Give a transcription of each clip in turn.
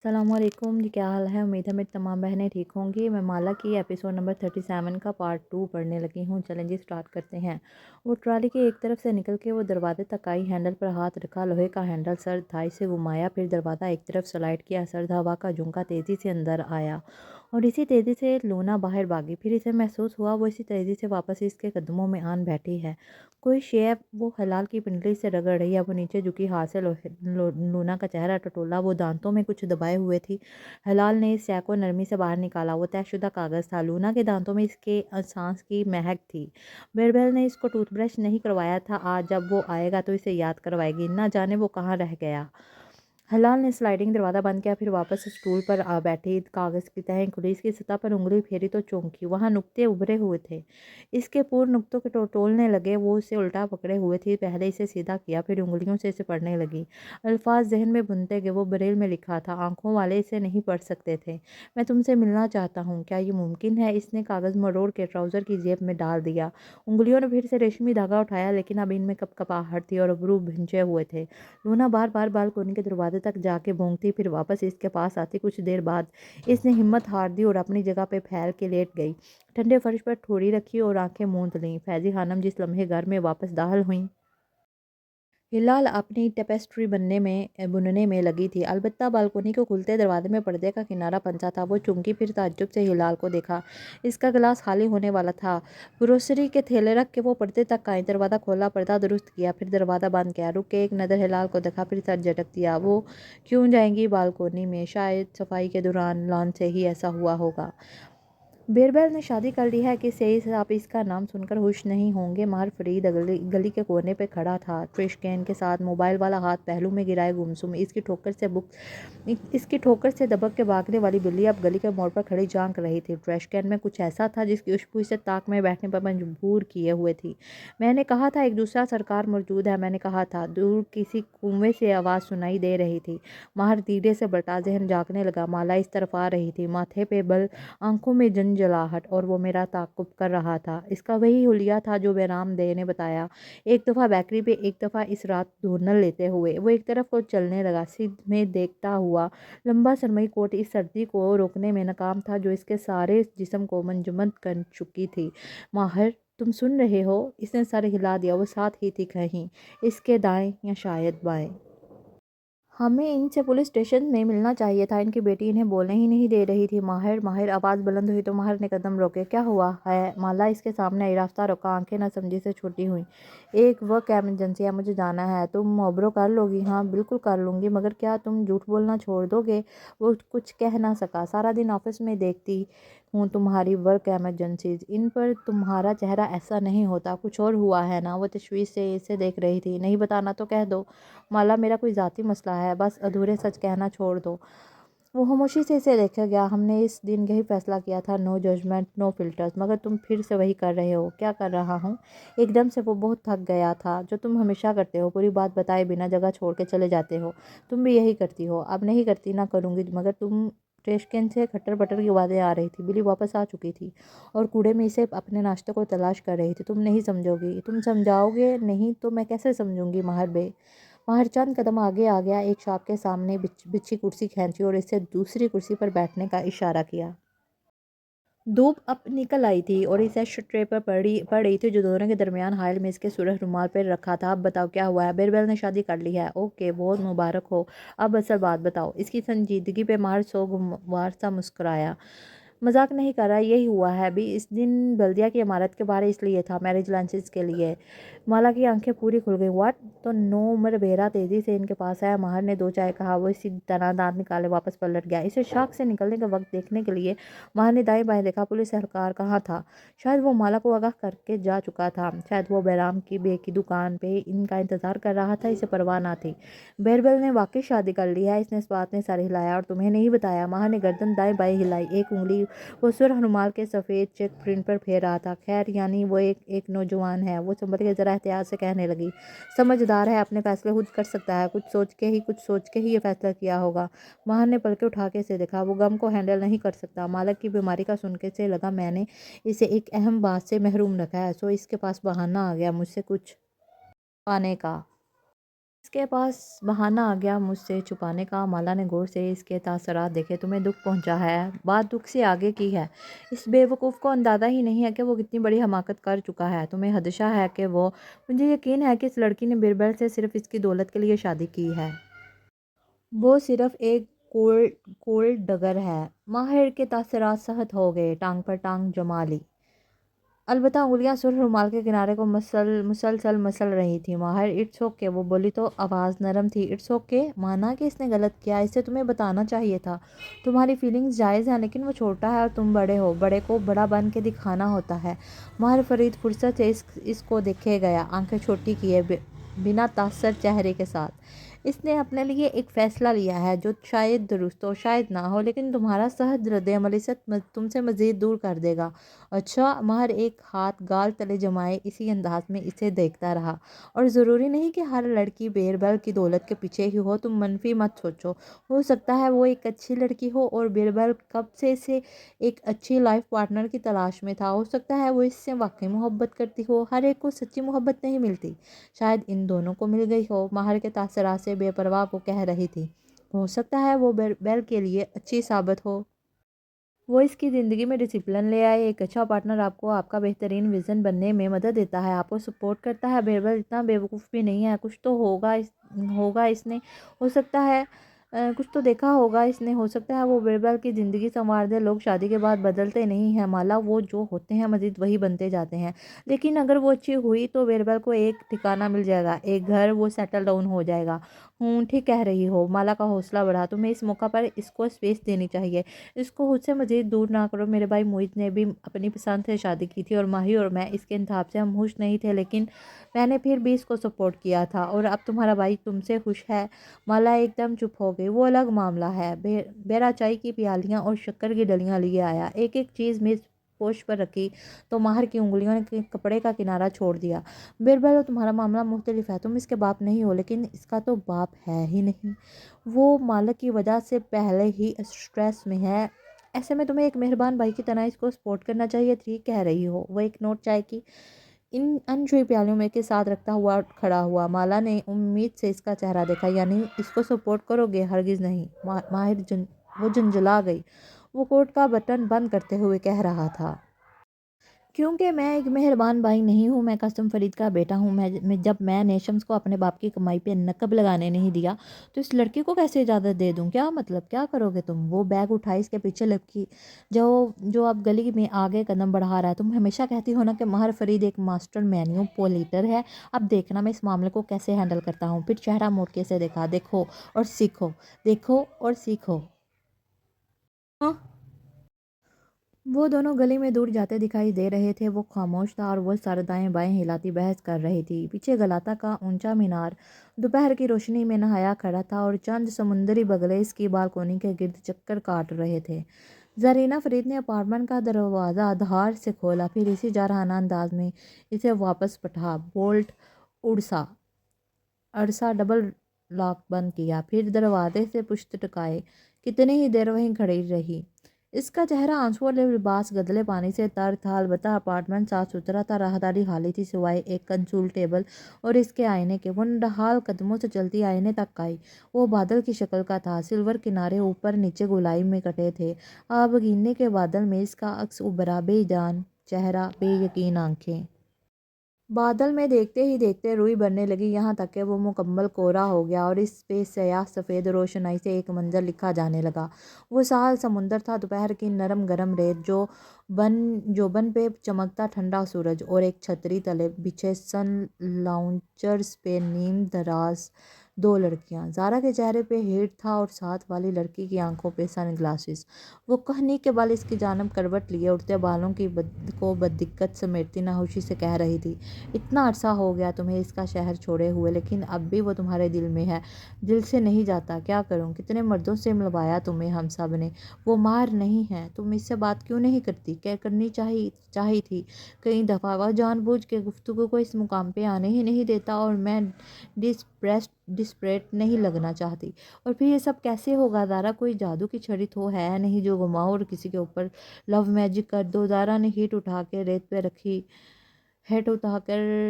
السلام علیکم جی، کیا حال ہے؟ امید ہے میری تمام بہنیں ٹھیک ہوں گی۔ میں مالا کی ایپیسوڈ نمبر 37 کا پارٹ 2 پڑھنے لگی ہوں۔ چلیں جی سٹارٹ کرتے ہیں۔ وہ ٹرالی کے ایک طرف سے نکل کے وہ دروازے تک آئی، ہینڈل پر ہاتھ رکھا، لوہے کا ہینڈل سرد تھا، اسے گھمایا، پھر دروازہ ایک طرف سلائڈ کیا، سرد ہوا کا جھونکا تیزی سے اندر آیا اور اسی تیزی سے لونا باہر بھاگی۔ پھر اسے محسوس ہوا وہ اسی تیزی سے واپس اس کے قدموں میں آن بیٹھی ہے۔ کوئی شے وہ ہلال کی پنڈلی سے رگڑ رہی ہے۔ وہ نیچے جھکی، ہاتھ سے لونا کا چہرہ ٹٹولا، وہ دانتوں میں کچھ دبائے ہوئے تھی۔ ہلال نے اس شے کو نرمی سے باہر نکالا، وہ طے شدہ کاغذ تھا۔ لونا کے دانتوں میں اس کے سانس کی مہک تھی۔ بیربل نے اس کو ٹوتھ برش نہیں کروایا تھا، آج جب وہ آئے گا تو اسے یاد کروائے گی، نہ جانے وہ کہاں رہ گیا۔ ہلال نے سلائڈنگ دروازہ بند کیا، پھر واپس اسٹول پر آ بیٹھی، کاغذ کی تہیں کھلی، اس کی سطح پر انگلی پھیری تو چونکی، وہاں نقطے ابھرے ہوئے تھے۔ اس کے پور نقطوں کے ٹولنے لگے، وہ اسے الٹا پکڑے ہوئے تھی، پہلے اسے سیدھا کیا، پھر انگلیوں سے اسے پڑھنے لگی۔ الفاظ ذہن میں بنتے گئے، وہ بریل میں لکھا تھا، آنکھوں والے اسے نہیں پڑھ سکتے تھے۔ میں تم سے ملنا چاہتا ہوں، کیا یہ ممکن ہے؟ اس نے کاغذ مروڑ کے ٹراؤزر کی جیب میں ڈال دیا۔ انگلیوں نے پھر سے ریشمی دھاگا اٹھایا، لیکن اب ان میں کپ کپاہٹ تھی اور ابرو بھنچے ہوئے تھے۔ لونا بار بار بالکونی کے دروازے تک جا کے بھونکتی، پھر واپس اس کے پاس آتی۔ کچھ دیر بعد اس نے ہمت ہار دی اور اپنی جگہ پہ پھیل کے لیٹ گئی، ٹھنڈے فرش پر ٹھوڑی رکھی اور آنکھیں موند لیں۔ فیضی خانم جس لمحے گھر میں واپس داخل ہوئیں، ہلال اپنی ٹیپسٹری بننے میں لگی تھی، البتہ بالکونی کے کھلتے دروازے میں پردے کا کنارہ پنسا تھا۔ وہ چونکی، پھر تعجب سے ہلال کو دیکھا، اس کا گلاس خالی ہونے والا تھا۔ گروسری کے تھیلے رکھ کے وہ پردے تک آئیں، دروازہ کھولا، پردہ درست کیا، پھر دروازہ بند کیا، رک کے ایک نظر ہلال کو دیکھا، پھر سر جھٹک دیا۔ وہ کیوں جائیں گی بالکونی میں؟ شاید صفائی کے دوران لان سے ہی ایسا ہوا ہوگا۔ بیربل نے شادی کر لی ہے کہ سیئی صاحب اس کا نام سن کر خوش نہیں ہوں گے۔ ماہر فرید گلی کے کونے پہ کھڑا تھا، ٹریش کین کے ساتھ، موبائل والا ہاتھ پہلو میں گرائے گمسم۔ اس کی ٹھوکر سے دبک کے بھاگنے والی بلی اب گلی کے موڑ پر کھڑی جھانک رہی تھی۔ ٹریش کین میں کچھ ایسا تھا جس کی خوشبو اسے طاق میں بیٹھنے پر مجبور کیے ہوئے تھی۔ میں نے کہا تھا ایک دوسرا سرکار موجود ہے، میں نے کہا تھا۔ دور کسی کنویں سے آواز سنائی دے رہی تھی۔ ماہر دھیرے سے بڑھا، ذہن جھانکنے لگا۔ مالا اس طرف آ رہی تھی، ماتھے پہ بل، آنکھوں میں جنجلاہٹ، اور وہ میرا تعاقب کر رہا تھا۔ اس کا وہی حلیہ تھا جو بہرام دے نے بتایا، ایک دفعہ بیکری پہ، ایک دفعہ اس رات دھونل لیتے ہوئے۔ وہ ایک طرف کو چلنے لگا، سدھ میں دیکھتا ہوا۔ لمبا سرمئی کوٹ اس سردی کو روکنے میں ناکام تھا جو اس کے سارے جسم کو منجمد کر چکی تھی۔ ماہر، تم سن رہے ہو؟ اس نے سر ہلا دیا۔ وہ ساتھ ہی تھی، کہیں اس کے دائیں یا شاید بائیں۔ ہمیں ان سے پولیس اسٹیشن میں ملنا چاہیے تھا، ان کی بیٹی انہیں بولنے ہی نہیں دے رہی تھی۔ ماہر آواز بلند ہوئی تو ماہر نے قدم روکے۔ کیا ہوا ہے؟ مالا اس کے سامنے آئی، راستہ روکا، آنکھیں نہ سمجھی سے چھوٹی ہوئیں۔ ایک ورک ایمرجنسی ہے، مجھے جانا ہے۔ تم موبرو کر لو گی؟ ہاں بالکل کر لوں گی، مگر کیا تم جھوٹ بولنا چھوڑ دو گے؟ وہ کچھ کہہ نہ سکا۔ سارا دن آفس میں دیکھتی ہوں تمہاری ورک ایمرجنسیز، ان پر تمہارا چہرہ ایسا نہیں ہوتا، کچھ اور ہوا ہے نا؟ وہ تشویش سے اسے دیکھ رہی تھی۔ نہیں بتانا تو کہہ دو مالا، میرا کوئی ذاتی مسئلہ ہے، بس ادھورے سچ کہنا چھوڑ دو۔ وہ خاموشی سے اسے دیکھے گیا۔ ہم نے اس دن یہی فیصلہ کیا تھا، نو ججمنٹ، نو فلٹرز، مگر تم پھر سے وہی کر رہے ہو۔ کیا کر رہا ہوں؟ ایک دم سے وہ بہت تھک گیا تھا، جو تم ہمیشہ کرتے ہو، پوری بات بتائے بنا جگہ چھوڑ کے چلے جاتے ہو۔ تم بھی یہی کرتی ہو۔ اب نہیں کرتی، نہ کروں گی، مگر تم۔ ٹریش کین سے کھٹر پٹر کی آوازیں آ رہی تھی۔ بلی واپس آ چکی تھی اور کوڑے میں اسے اپنے ناشتے کو تلاش کر رہی تھی۔ تم نہیں سمجھو گی۔ تم سمجھاؤ گے نہیں تو میں کیسے سمجھوں گی؟ ماہر چند قدم آگے آ گیا، ایک شاپ کے سامنے بچھی کرسی کھینچی اور اسے دوسری کرسی پر بیٹھنے کا اشارہ کیا۔ دھوپ اب نکل آئی تھی اور اس ایش ٹرے پر پڑ رہی تھی جو دونوں کے درمیان حائل میں اس کے سرخ رومال پر رکھا تھا۔ اب بتاؤ کیا ہوا ہے؟ بیربل نے شادی کر لی ہے۔ اوکے، بہت مبارک ہو۔ اب اصل بات بتاؤ۔ اس کی سنجیدگی پہ ماہر سوگوار سا مسکرایا۔ مذاق نہیں کر رہا، یہی ہوا ہے ابھی۔ اس دن بلدیہ کی عمارت کے باہر اس لیے تھا، میرج لائسنس کے لیے۔ مالا کی آنکھیں پوری کھل گئیں۔ واٹ؟ تو نو عمر بہرا تیزی سے ان کے پاس آیا۔ ماہر نے دو چائے کہا، وہ اسی طرح دانت نکالے واپس پلٹ گیا۔ اسے شاخ سے نکلنے کا وقت دیکھنے کے لیے ماہر نے دائیں بائیں دیکھا۔ پولیس اہلکار کہاں تھا؟ شاید وہ مالا کو آگاہ کر کے جا چکا تھا، شاید وہ بہرام کی بے کی دکان پہ ان کا انتظار کر رہا تھا، اسے پرواہ نہ تھی۔ بیربل نے واقعی شادی کر لی ہے؟ اس نے اس بات نے سر ہلایا۔ اور تمہیں نہیں بتایا؟ ماہر نے گردن دائیں بائیں ہلائی، ایک انگلی وہ سرخ رومال کے سفید چیک پرنٹ پر پھیر رہا تھا۔ خیر، یعنی وہ ایک نوجوان ہے۔ وہ سنبھل کے ذرا احتیاط سے کہنے لگی، سمجھدار ہے، اپنے فیصلے خود کر سکتا ہے، کچھ سوچ کے ہی یہ فیصلہ کیا ہوگا۔ ماہر نے پلکیں اٹھا کے اسے دیکھا۔ وہ غم کو ہینڈل نہیں کر سکتا۔ مالک کی بیماری کا سن کے اسے لگا میں نے اسے ایک اہم بات سے محروم رکھا ہے، سو اس کے پاس بہانہ آ گیا مجھ سے کچھ پانے کا۔ اس کے پاس بہانہ آ گیا مجھ سے چھپانے کا۔ مالا نے غور سے اس کے تاثرات دیکھے۔ تمہیں دکھ پہنچا ہے، بات دکھ سے آگے کی ہے۔ اس بے وقوف کو اندازہ ہی نہیں ہے کہ وہ کتنی بڑی حماقت کر چکا ہے۔ تمہیں خدشہ ہے کہ مجھے یقین ہے کہ اس لڑکی نے بیربل سے صرف اس کی دولت کے لیے شادی کی ہے۔ وہ صرف ایک کولڈ ڈگر ہے۔ ماہر کے تاثرات سخت ہو گئے، ٹانگ پر ٹانگ جما لی۔ البتہ انگلیاں سرخ رومال کے کنارے کو مسلسل مسل رہی تھی۔ ماہر اٹس اوکے، وہ بولی تو آواز نرم تھی۔ اٹس اوکے مانا کہ اس نے غلط کیا، اسے تمہیں بتانا چاہیے تھا۔ تمہاری فیلنگز جائز ہیں، لیکن وہ چھوٹا ہے اور تم بڑے ہو، بڑے کو بڑا بن کے دکھانا ہوتا ہے۔ ماہر فرید فرصت سے اس کو دیکھے گیا، آنکھیں چھوٹی کیے بنا تاثر چہرے کے ساتھ۔ اس نے اپنے لیے ایک فیصلہ لیا ہے جو شاید درست ہو، شاید نہ ہو، لیکن تمہارا سخت رد عمل اسے تم سے مزید دور کر دے گا۔ اچھا، ماہر ایک ہاتھ گال تلے جمائے اسی انداز میں اسے دیکھتا رہا۔ اور ضروری نہیں کہ ہر لڑکی بیربل کی دولت کے پیچھے ہی ہو، تم منفی مت سوچو۔ ہو سکتا ہے وہ ایک اچھی لڑکی ہو اور بیربل کب سے ایک اچھی لائف پارٹنر کی تلاش میں تھا۔ ہو سکتا ہے وہ اس سے واقعی محبت کرتی ہو۔ ہر ایک کو سچی محبت نہیں ملتی، شاید ان دونوں کو مل گئی ہو۔ ماہر کے تاثرات سے بے پرواہ وہ کہہ رہی تھی۔ ہو سکتا ہے وہ بیربل کے لیے اچھی ثابت ہو۔ وہ اس کی زندگی میں ڈسپلن لے آئے۔ ایک اچھا پارٹنر آپ کو آپ کا بہترین ویژن بننے میں مدد دیتا ہے، آپ کو سپورٹ کرتا ہے۔ بیربل اتنا بے وقوف بھی نہیں ہے، کچھ تو ہوگا اس نے، ہو سکتا ہے کچھ تو دیکھا ہوگا اس نے۔ ہو سکتا ہے وہ بیربل کی زندگی سنوار دے۔ لوگ شادی کے بعد بدلتے نہیں ہیں مالا، وہ جو ہوتے ہیں مزید وہی بنتے جاتے ہیں۔ لیکن اگر وہ اچھی ہوئی تو بیربل کو ایک ٹھکانہ مل جائے گا، ایک گھر، وہ سیٹل ڈاؤن ہو جائے گا۔ ٹھیک کہہ رہی ہو۔ مالا کا حوصلہ بڑھا۔ تمہیں اس موقع پر اس کو اسپیس دینی چاہیے، اس کو خود سے مزید دور نہ کرو۔ میرے بھائی موہت نے بھی اپنی پسند سے شادی کی تھی اور ماہی اور میں اس کے انتخاب سے ہم خوش نہیں تھے، لیکن میں نے پھر بھی اس کو سپورٹ کیا تھا، اور اب تمہارا بھائی تم سے خوش ہے۔ مالا ایک دم چپ ہو گئی۔ وہ الگ معاملہ ہے۔ بیرا چائے کی پیالیاں اور شکر کی ڈلیاں لیے آیا، ایک ایک چیز میز پوش پر رکھی تو ماہر کی انگلیوں نے کپڑے کا کنارہ چھوڑ دیا۔ بیربل اور تمہارا معاملہ مختلف ہے، تم اس کے باپ نہیں ہو، لیکن اس کا تو باپ ہے ہی نہیں۔ وہ مالک کی وجہ سے پہلے ہی اسٹریس میں ہے، ایسے میں تمہیں ایک مہربان بھائی کی طرح اس کو سپورٹ کرنا چاہیے۔ ٹھیک کہہ رہی ہو۔ وہ ایک نوٹ چائے کی انچوئی پیالیوں میں کے ساتھ رکھتا ہوا کھڑا ہوا۔ مالا نے امید سے اس کا چہرہ دیکھا۔ یعنی اس کو سپورٹ کرو گے؟ ہرگز نہیں۔ وہ جھنجھلا گئی۔ وہ کوٹ کا بٹن بند کرتے ہوئے کہہ رہا تھا۔ کیونکہ میں ایک مہربان بھائی نہیں ہوں، میں قاسم فرید کا بیٹا ہوں۔ جب میں نے شمس کو اپنے باپ کی کمائی پہ نقب لگانے نہیں دیا تو اس لڑکی کو کیسے اجازت دے دوں؟ کیا مطلب، کیا کرو گے تم؟ وہ بیگ اٹھائی، اس کے پیچھے لڑکی جو اب گلی میں آگے قدم بڑھا رہا ہے۔ تم ہمیشہ کہتی ہو نا کہ ماہر فرید ایک ماسٹر مینیپولیٹر ہے، اب دیکھنا میں اس معاملے کو کیسے ہینڈل کرتا ہوں۔ پھر چہرہ موڑ کے اسے دیکھا۔ دیکھو اور سیکھو، دیکھو اور سیکھو۔ وہ دونوں گلی میں دور جاتے دکھائی دے رہے تھے۔ وہ خاموش تھا اور وہ سر دائیں بائیں ہلاتی بحث کر رہی تھی۔ پیچھے غلاطہ کا اونچا مینار دوپہر کی روشنی میں نہایا کھڑا تھا اور چند سمندری بگلے اس کی بالکونی کے گرد چکر کاٹ رہے تھے۔ زرینہ فرید نے اپارٹمنٹ کا دروازہ دھار سے کھولا، پھر اسی جارحانہ انداز میں اسے واپس پٹھا بولٹ اڑسا ڈبل لاک بند کیا، پھر دروازے سے پشت ٹکائے کتنی ہی دیر وہیں کھڑی رہی۔ اس کا چہرہ آنسوؤں والے لباس گدلے پانی سے تر تھا، البتہ اپارٹمنٹ صاف ستھرا تھا، راہداری خالی تھی سوائے ایک کنسول ٹیبل اور اس کے آئینے کے۔ وہ نڈھال قدموں سے چلتی آئینے تک آئی۔ وہ بادل کی شکل کا تھا، سلور کنارے اوپر نیچے گولائی میں کٹے تھے، آبگینے کے بادل میں اس کا عکس ابھرا، بے جان چہرہ، بے یقین آنکھیں۔ بادل میں دیکھتے ہی دیکھتے روئی بھرنے لگی، یہاں تک کہ وہ مکمل کوہرا ہو گیا اور اس پہ سیاہ سفید روشنائی سے ایک منظر لکھا جانے لگا۔ وہ ساحل سمندر تھا، دوپہر کی نرم گرم ریت، جوبن پہ چمکتا ٹھنڈا سورج، اور ایک چھتری تلے بچھے سن لاؤنچرز پہ نیم دراز دو لڑکیاں۔ زارا کے چہرے پہ ہیٹ تھا اور ساتھ والی لڑکی کی آنکھوں پہ سن گلاسز۔ وہ کہنی کے بال اس کی جانب کروٹ لیے اڑتے بالوں کو بددقت سمیٹتی ناخوشی سے کہہ رہی تھی۔ اتنا عرصہ ہو گیا تمہیں اس کا شہر چھوڑے ہوئے، لیکن اب بھی وہ تمہارے دل میں ہے، دل سے نہیں جاتا۔ کیا کروں، کتنے مردوں سے ملوایا تمہیں ہم سب نے، وہ ماہر نہیں ہے۔ تم اس سے بات کیوں نہیں کرتی؟ کرنی چاہی تھی کئی دفعہ۔ وہ جان بوجھ کے گفتگو کو اس مقام پہ آنے ہی نہیں دیتا، اور میں ڈسپریٹ نہیں لگنا چاہتی۔ اور پھر یہ سب کیسے ہوگا زارا؟ کوئی جادو کی چھڑی تو ہے نہیں جو گھماؤ اور کسی کے اوپر لو میجک کر دو۔ زارا نے ہیٹ اٹھا کر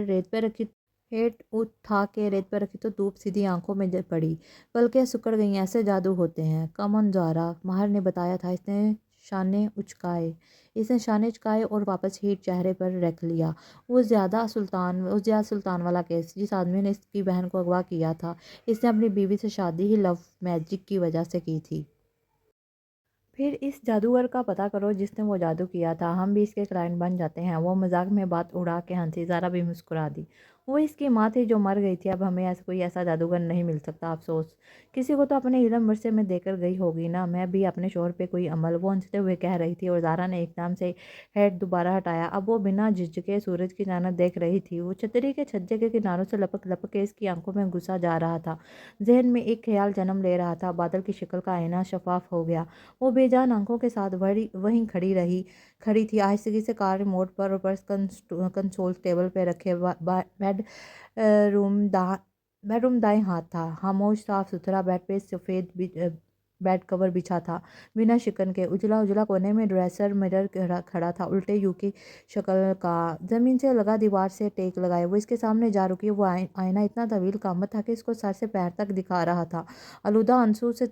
ریت پہ رکھی हेठ उठा के रेत पर रखी तो धूप सीधी आंखों में पड़ी। पलकें सिकुड़ गईं, ऐसे जादू होते हैं। कम ऑन ज़ारा, माहिर ने बताया था। इसने शाने उचकाए और वापस हीट चेहरे पर रख लिया। वो ज़िया सुल्तान वाला केस, जिस आदमी ने इसकी बहन को अगवा किया था, इसने अपनी बीवी से शादी ही लव मैजिक की वजह से की थी। फिर इस जादूगर का पता करो जिसने वो जादू किया था, हम भी इसके क्लाइंट बन जाते हैं। वो मजाक में बात उड़ा के हंसी। ज़ारा भी मुस्कुरा दी। वो इसकी माँ थी जो मर गई थी। अब हमें कोई ऐसा जादूगर नहीं मिल सकता। अफसोस, किसी को तो अपने इलम वर्से में देकर गई होगी ना। मैं भी अपने शोहर पे कोई अमल, वो हंसते हुए कह रही थी, और ज़ारा ने एकदम से हेड दोबारा हटाया। अब वो बिना झिझके सूरज की जानब देख रही थी। वो छतरी के छज्जे के किनारों से लपक लपक के इसकी आंखों में घुसा जा रहा था। जहन में एक ख्याल जन्म ले रहा था। बादल की शक्ल का आईना शफाफ हो गया। वो बेजान आंखों के साथ वहीं खड़ी थी। आहिस्तगी से कार रिमोट पर और पर्स कंसोल टेबल पे रखे। रूम दा बेडरूम दाएं हाथ था। खामोश, साफ सुथरा। बेड पे सफ़ेद बेड कवर बिछा था, बिना शिकन के। उजला उजला कोने में ड्रेसर मिरर खड़ा था, उल्टे यू की शक्ल का, जमीन से लगा, दीवार से टेक लगाए। वो इसके सामने जा रुकी। वो आईना इतना तवील कामत था कि इसको सर से पैर तक दिखा रहा था। आलूदा आंसू से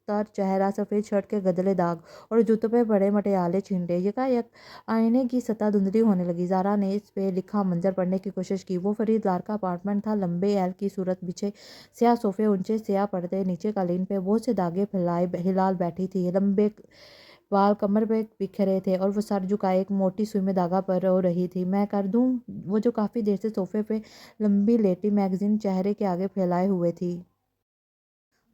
तर चेहरा, सफ़ेद शर्ट के गदले दाग और जूतों पे बड़े मटियाले छींटे। यकायक आईने की सतह धुंधली होने लगी। ज़ारा ने इस पे लिखा मंजर पढ़ने की कोशिश की। वो फरीद लार का अपार्टमेंट था। लंबे एल की सूरत बिछे स्याह सोफे, ऊंचे स्याह पर्दे, नीचे कालीन पे बहुत से दागे फैलाए हिलाल बैठी थी। लंबे बाल कमर पे बिखरे थे और वो सर झुकाए एक मोटी सुई में धागा पर रो रही थी। मैं कर दूं? वो जो काफ़ी देर से सोफे पे लंबी लेटी, मैगजीन चेहरे के आगे फैलाए हुए थी।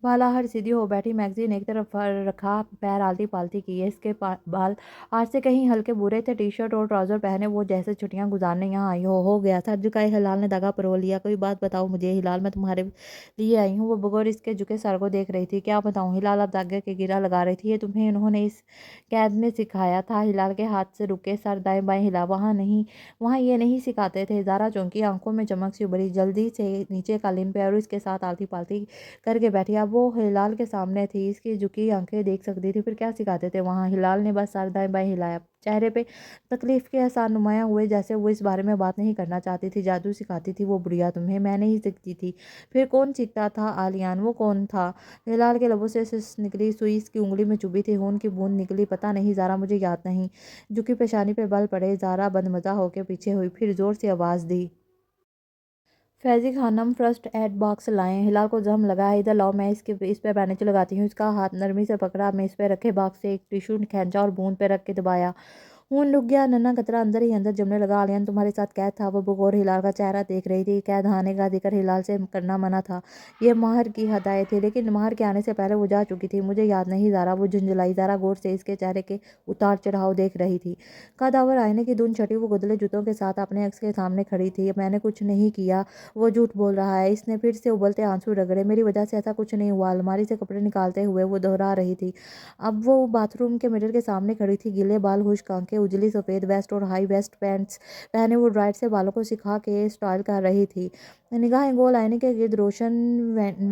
बालाहट सीधी हो बैठी, मैगजीन एक तरफ रखा, पैर आलती पालती किए। इसके बाल आज से कहीं हल्के बुरे थे। टी शर्ट और ट्राउजर पहने वो जैसे छुट्टियां गुजारने यहाँ आई हो गया था। झुकाए हिलाल ने धागा परो लिया। कोई बात बताओ मुझे हिलाल, मैं तुम्हारे लिए आई हूँ। वो बगैर इसके झुके सर को देख रही थी। क्या बताऊँ हिलाल, अब धागे के गिरा लगा रही थी। ये तुम्हें इन्होंने इस कैद में सिखाया था? हिलाल के हाथ से रुके, सर दाएं बाएं हिला। वहाँ ये नहीं सिखाते थे। ज़ारा चौंकी, आंखों में चमक सी उभरी, जल्दी से नीचे कालीन पे और इसके साथ आलती पालती करके बैठी। अब वो हिलाल के सामने थी, इसकी झुकी आंखें देख सकती थी। फिर क्या सिखाते थे वहाँ? हिलाल ने बस सर दाएं बाएं हिलाया, चेहरे पे तकलीफ के एहसान नुमायां हुए, जैसे वो इस बारे में बात नहीं करना चाहती थी। जादू सिखाती थी वो बुढ़िया तुम्हें? मैं नहीं सीखती थी। फिर कौन सीखता था? आलियान। वो कौन था? हिलाल के लबों से निकली सुई इसकी उंगली में चुभी थी। खून की बूंद निकली। पता नहीं ज़ारा, मुझे याद नहीं। झुकी पेशानी पे बल पड़े। ज़ारा बदमजा होकर पीछे हुई, फिर जोर से आवाज़ दी, Faizi Khanam, first aid box लाएं। हिलाल को जम लगा। इधर लाओ, मैं इस पे बैंडेज लगाती हूँ। इसका हाथ नरमी से पकड़ा, मैं इस पे रखे बॉक्स से एक टिश्यू खींचा और बूंद पे रख के दबाया। खून रुक गया। नन्हा कतरा अंदर ही अंदर जमने लगा। आलियान तुम्हारे साथ कैद था? वो बगौर हिलाल का चेहरा देख रही थी। कैद आने का जिक्र हिलाल से करना मना था। ये माहर की हदायत थी, लेकिन माहर के आने से पहले वो जा चुकी थी। मुझे याद नहीं ज़ारा, वो झुंझलाई। ज़ारा गौर से इसके चेहरे के उतार चढ़ाव देख रही थी। कदावर आईने की धुन छटी। वो गुदले जूतों के साथ अपने अक्स के सामने खड़ी थी। मैंने कुछ नहीं किया, वो झूठ बोल रहा है। इसने फिर से उबलते आंसू रगड़े। मेरी वजह से ऐसा कुछ नहीं हुआ। अलमारी से कपड़े निकालते हुए वो दोहरा रही थी। अब वो बाथरूम के मिरर के सामने खड़ी थी। गीले बाल, खुश्क आंखें, उजली सफ़ेद वेस्ट और हाई वेस्ट पैंट्स पहने वो ड्राइड से बालों को सिखा के स्टाइल कर रही थी। निगाहें गोल आईने के गिर्द रोशन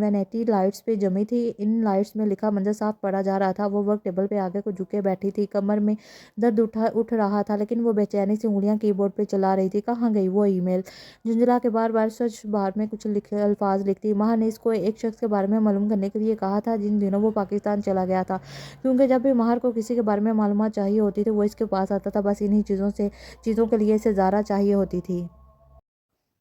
वैनिटी लाइट्स पे जमी थी। इन लाइट्स में लिखा मंजर साफ पड़ा जा रहा था। वो वक्त टेबल पे आगे को झुके बैठी थी। कमर में दर्द उठ रहा था, लेकिन वो बेचैनी से उंगलियां कीबोर्ड पे चला रही थी। कहाँ गई वो ईमेल? झुंझला के बार बार सच बार में कुछ अल्फाज लिखती। माँ ने इसको एक शख्स के बारे में मालूम करने के लिए कहा था, जिन दिनों वो पाकिस्तान चला गया था। क्योंकि जब भी माहर को किसी के बारे में मालूमात चाहिए होती थी, वो इसके पास आता था। बस इन्हीं चीज़ों के लिए इसे ज़ारा चाहिए होती थी।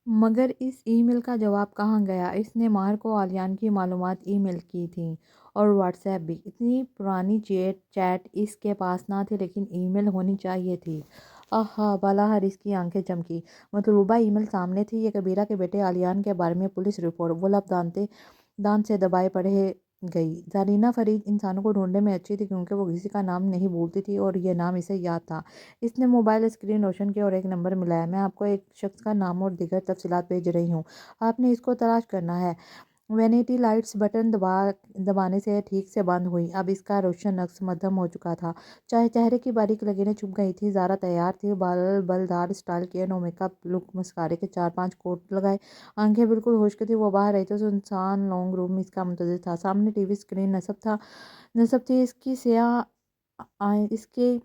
मगर इस ईमेल का जवाब कहाँ गया? इसने माहर को आलियान की मालूमात ईमेल की थी, और व्हाट्सएप भी। इतनी पुरानी चैट इसके पास ना थी, लेकिन ईमेल होनी चाहिए थी। आहा, बालाहर इसकी आंखें चमकी। मतलूबा ईमेल सामने थी। ये कबीरा के बेटे आलियान के बारे में पुलिस रिपोर्ट। वो लब दांत से दबाए पढ़े गई। जारीना फरीद इंसानों को ढूंढने में अच्छी थी, क्योंकि वो किसी का नाम नहीं भूलती थी, और ये नाम इसे याद था। इसने मोबाइल स्क्रीन रोशन की और एक नंबर मिलाया। मैं आपको एक शख्स का नाम और दीगर तफसीलात भेज रही हूँ, आपने इसको तलाश करना है। वैनिटी लाइट्स बटन दबाने से ठीक से बंद हुई। अब इसका रोशन अक्स मध्यम हो चुका था। चाहे चेहरे की बारीक लकीरें छुप गई थी। ज़ारा तैयार थी। बाल बलदार स्टाइल किए, नो मेकअप लुक, मस्कारे के 4-5 कोट लगाए, आंखें बिल्कुल खुश्क थी। वो बाहर रही तो सुनसान लॉन्ग रूम इसका मुंतज़िर था। सामने टीवी स्क्रीन नस्ब थी। इसकी स्याह इसके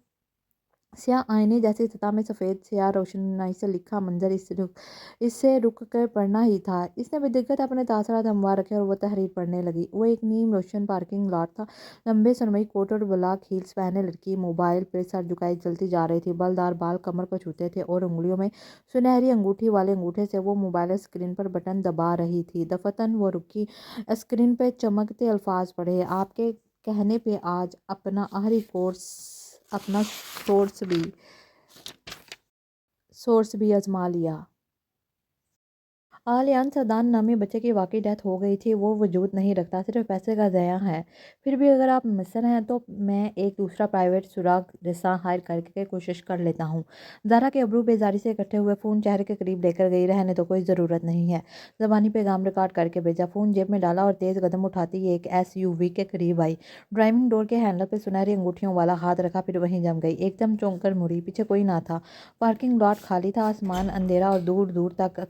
स्याह आईने जैसी सतह में सफ़ेद स्याह रोशनाई से लिखा मंजर इससे रुक कर पढ़ना ही था। इसने बेदिक्कत अपने तासरा थमवा रखे और वह तहरीर पढ़ने लगी। वो एक नीम रोशन पार्किंग लॉट था। लंबे सुरमई कोट और ब्लैक हील्स पहने लड़की मोबाइल पे सर झुकाए चलती जा रही थी। बलदार बाल कमर को छूते थे और उंगलियों में सुनहरी अंगूठी वाले अंगूठे से वो मोबाइल स्क्रीन पर बटन दबा रही थी। दफतन वो रुकी, स्क्रीन पे चमकते अल्फाज पढ़े, आपके कहने पे आज अपना आखिरी कोर्स अपना सोर्स भी आजमा लिया। आलियान सदान नामी बच्चे की वाकई डेथ हो गई थी। वो वजूद नहीं रखता, सिर्फ पैसे का ज़या है। फिर भी अगर आप मिसर हैं तो मैं एक दूसरा प्राइवेट सुराग रिसा हायर करके कोशिश कर लेता हूँ। ज़ारा के अबरू बेजारी से इकट्ठे हुए फ़ोन चेहरे के करीब लेकर गई। रहने तो कोई ज़रूरत नहीं है। ज़बानी पैगाम रिकॉर्ड करके भेजा। फ़ोन जेब में डाला और तेज़ कदम उठाती एक SUV के करीब आई। ड्राइविंग डोर के हैंडल पर सुनहरी अंगूठियों वाला हाथ रखा, फिर वहीं जम गई। एकदम चौंक कर मुड़ी, पीछे कोई ना था। पार्किंग लॉट खाली था, आसमान अंधेरा और दूर दूर तक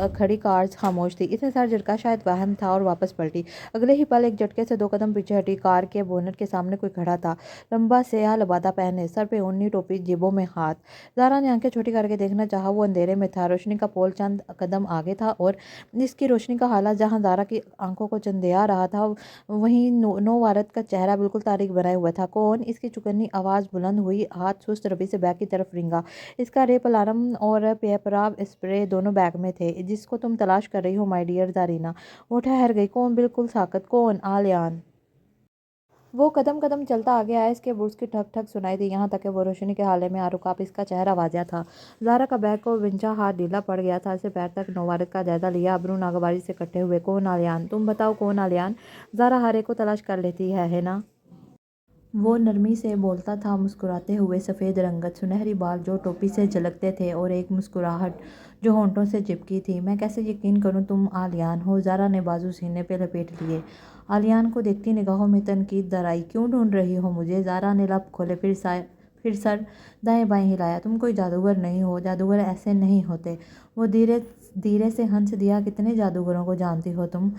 खड़ी कार खामोश थी। इसने सर झटका, शायद वहम था, और वापस पलटी। अगले ही पल एक झटके से 2 कदम पीछे हटी। कार के बोनट के सामने कोई खड़ा था, लंबा स्याह लबादा पहने, सर पे ओढ़नी, टोपी, जेबों में हाथ। ज़ारा ने आंखें छोटी करके देखना चाहा। वो अंधेरे में था। रोशनी का पोल चंद कदम आगे था और इसकी रोशनी का हाला जहाँ ज़ारा की आंखों को चंदेया रहा था, वहीं नौवारत का चेहरा बिल्कुल तारीख बनाए हुआ था। कौन? इसकी चुकन्नी आवाज़ बुलंद हुई। हाथ सुस्त रवि से बैग की तरफ रिंगा। इसका रेप अलार्म और पेपराव स्प्रे दोनों बैग में थे। जिसको तुम तलाश कर रही हो माय डियर ज़ारीना। वो ठहर गई। कौन? बिल्कुल साकत। कौन? आलियान। वो कदम कदम चलता आगे आया। इसके बुर्स की ठक ठक सुनाई दी, यहाँ तक कि वो रोशनी के हाले में आरुकाप। इसका चेहरा वाजिया था। ज़ारा का बैग को विंचा हाथ ढीला पड़ गया था। इसे पैर तक नौवारत का जायजा लिया। अबरू नागवारी से इकट्ठे हुए। कौन? आलियान। तुम बताओ कौन? आलियान। ज़ारा हर एक को तलाश कर लेती है ना? वो नरमी से बोलता था, मुस्कुराते हुए। सफ़ेद रंगत, सुनहरी बाल जो टोपी से झलकते थे, और एक मुस्कुराहट जो होंठों से चिपकी थी। मैं कैसे यकीन करूं तुम आलियान हो? ज़ारा ने बाजू सीने पे लपेट लिए। आलियान को देखती निगाहों में तनकीद दर आई। क्यों ढूंढ रही हो मुझे? ज़ारा ने लब खोले, फिर सर दाएं बाएं हिलाया। तुम कोई जादूगर नहीं हो। जादूगर ऐसे नहीं होते। वो धीरे धीरे से हंस दिया। कितने जादूगरों को जानती हो तुम?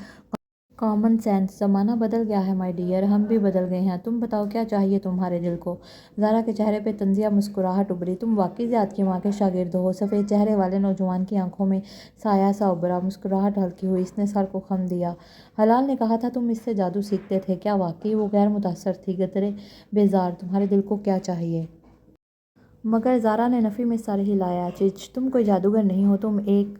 Common sense. ज़माना बदल गया है माय डियर, हम भी बदल गए हैं। तुम बताओ क्या चाहिए तुम्हारे दिल को? ज़ारा के चेहरे पे तंजिया मुस्कुराहट उभरी। तुम वाकई ज़ियाद की माँ के शागिर्द हो? सफ़ेद चेहरे वाले नौजवान की आंखों में साया सा उभरा। मुस्कुराहट हल्की हुई। इसने सर को खम दिया। हलाल ने कहा था तुम इससे जादू सीखते थे। क्या वाकई? वो गैर मुतासर थी। गदरे बेजार, तुम्हारे दिल को क्या चाहिए? मगर ज़ारा ने नफ़ी में सर हिलाया। चिच, तुम कोई जादूगर नहीं हो। तुम एक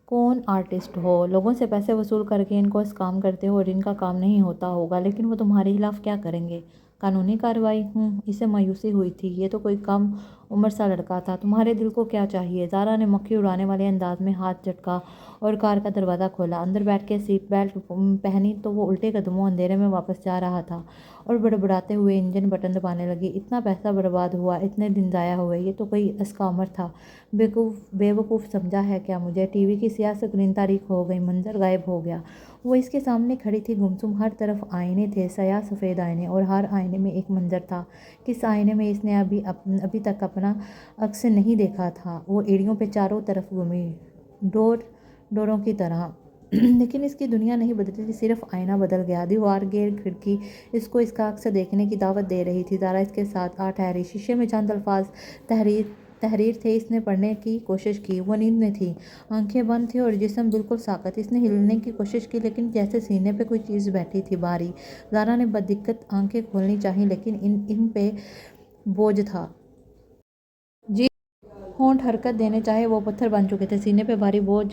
कौन आर्टिस्ट हो। लोगों से पैसे वसूल करके इनको इस काम करते हो, और इनका काम नहीं होता होगा, लेकिन वो तुम्हारे खिलाफ क्या करेंगे? कानूनी कार्रवाई? इसे मायूसी हुई थी। ये तो कोई कम उम्र सा लड़का था। तुम्हारे दिल को क्या चाहिए? ज़ारा ने मक्खी उड़ाने वाले अंदाज में हाथ झटका और कार का दरवाज़ा खोला। अंदर बैठ के सीट बेल्ट पहनी तो वो उल्टे कदमों अंधेरे में वापस जा रहा था और बड़बड़ाते हुए इंजन बटन दबाने लगी। इतना पैसा बर्बाद हुआ, इतने दिन ज़ाया हुए। ये तो कोई स्कैमर था। बेवकूफ़ समझा है क्या मुझे? टीवी की स्याह स्क्रीन तारीख हो गई, मंजर गायब हो गया। वो इसके सामने खड़ी थी, गुमसुम। हर तरफ आईने थे, स्याह सफ़ेद आईने, और हर आईने में एक मंजर था। किस आईने में इसने अभी तक अपना अक्स नहीं देखा था? वो एड़ियों पे चारों तरफ घूमी, डोरों की तरह। लेकिन इसकी दुनिया नहीं बदली थी, सिर्फ आईना बदल गया। दीवार, गेट, खिड़की इसको इसका अक्स देखने की दावत दे रही थी। ज़ारा इसके साथ आ ठहरी। शीशे में चंद अल्फाज तहरीर तहरीर थे। इसने पढ़ने की कोशिश की। वो नींद में थी, आंखें बंद थी और जिस्म बिल्कुल साकत। इसने हिलने की कोशिश की, लेकिन जैसे सीने पे कोई चीज़ बैठी थी, भारी। ज़ारा ने बदिक्कत आंखें खोलनी चाही, लेकिन इन पे बोझ था। जी, होंठ हरकत देने चाहे, वो पत्थर बन चुके थे। सीने पे भारी बोझ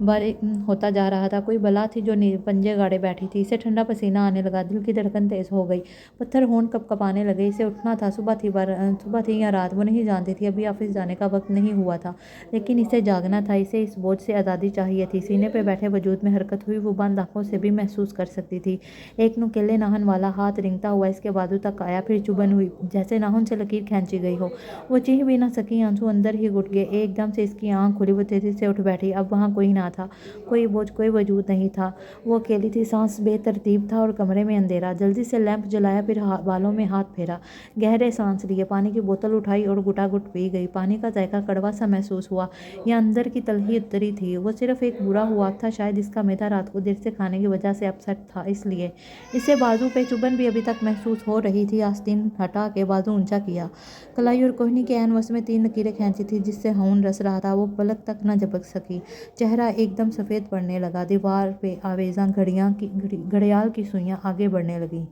भारी होता जा रहा था। कोई बला थी जो पंजे गाड़े बैठी थी। इसे ठंडा पसीना आने लगा। दिल की धड़कन तेज हो गई। पत्थर होंठ कपकपाने लगे। इसे उठना था। सुबह थी या रात, वो नहीं जानती थी। अभी ऑफिस जाने का वक्त नहीं हुआ था, लेकिन इसे जागना था। इसे इस बोझ से आज़ादी चाहिए थी। सीने पे बैठे वजूद में हरकत हुई। वो बंद आंखों से भी महसूस कर सकती थी। एक नुकीले नाखून वाला हाथ रेंगता हुआ इसके बाजू तक आया, फिर चुभन हुई, जैसे नाखून से लकीर खींची गई हो। वो चीख भी ना सकी, आंसू अंदर ही घुट गए। एकदम से इसकी आंख खुली, वो तेजी से उठ बैठी। अब वहाँ कोई ना था, कोई बोझ, कोई वजूद नहीं था। वो अकेली थी, सांस बेतरतीब था और कमरे में अंधेरा। जल्दी से लैंप जलाया, फिर बालों में हाथ फेरा, गहरे सांस लिए, पानी की बोतल उठाई और घुटाघुट पी गई। पानी का जायका कड़वा सा महसूस हुआ, या अंदर की तलही उतरी थी। वो सिर्फ एक बुरा हुआ था, शायद इसका मैदा रात को देर से खाने की वजह से अपसेट था, इसलिए। इसे बाजू पे चुभन भी अभी तक महसूस हो रही थी। आस्तीन हटा के बाजू ऊंचा किया। कलाई और कोहनी के एन वस में 3 लकीरें खींची थी, जिससे खून रस रहा था। वो पलक तक न झपक सकी। चेहरा एकदम सफ़ेद पड़ने लगा। दीवार पे आवेजा घड़ियाल की सुइयां आगे बढ़ने लगी।